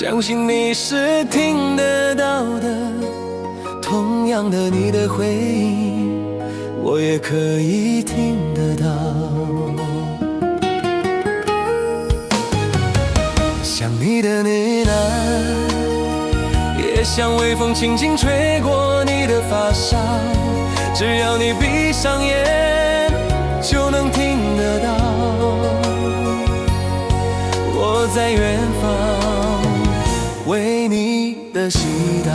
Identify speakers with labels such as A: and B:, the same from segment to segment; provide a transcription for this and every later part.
A: 相信你是听得到的，同样的你的回应，我也可以听得到。想你的呢喃，也像微风轻轻吹过你的发梢，只要你闭上眼，就能听得到。我在远方为你的祈祷，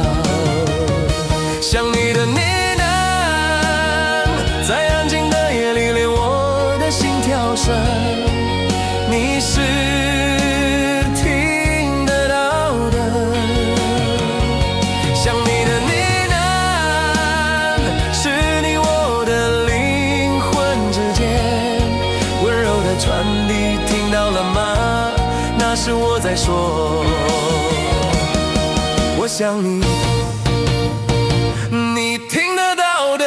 A: 想你的呢喃，在安静的夜里连我的心跳声，你是听得到的。想你的呢喃，是你我的灵魂之间温柔的传递，听到了吗？那是我在说，我想你，你听得到的。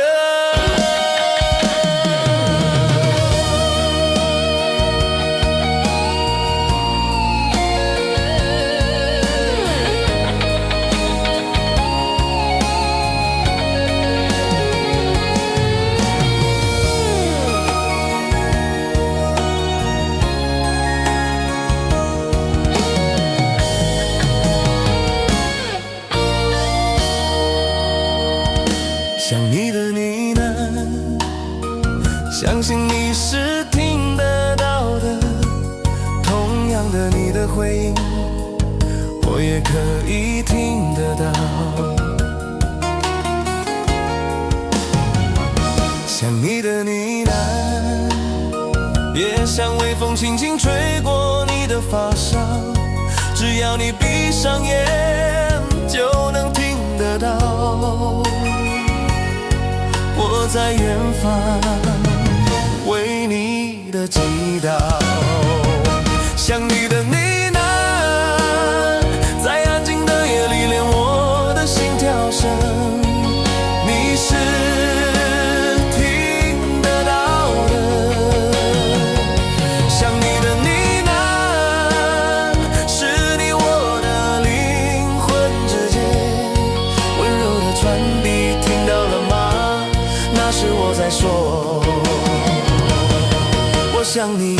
A: 想你的呢喃，相信你是听得到的，同样的你的回应，我也可以听得到。想你的呢喃，也像微风轻轻吹过你的发梢，只要你闭上眼，就能听得到。我在远方为你的祈祷，想你的呢喃，在安静的夜里连我的心跳声，你是听得到的。想你的呢喃，是你我的灵魂之间温柔的传递，听到了吗？那是我在说，我想你，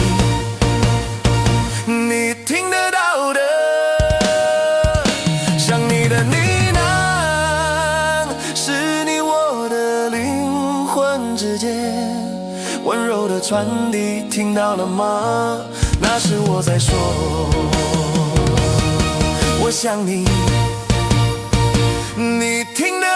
A: 你听得到的。想你的呢喃，是你我的灵魂之间温柔的传递，听到了吗？那是我在说，我想你，你听得到的。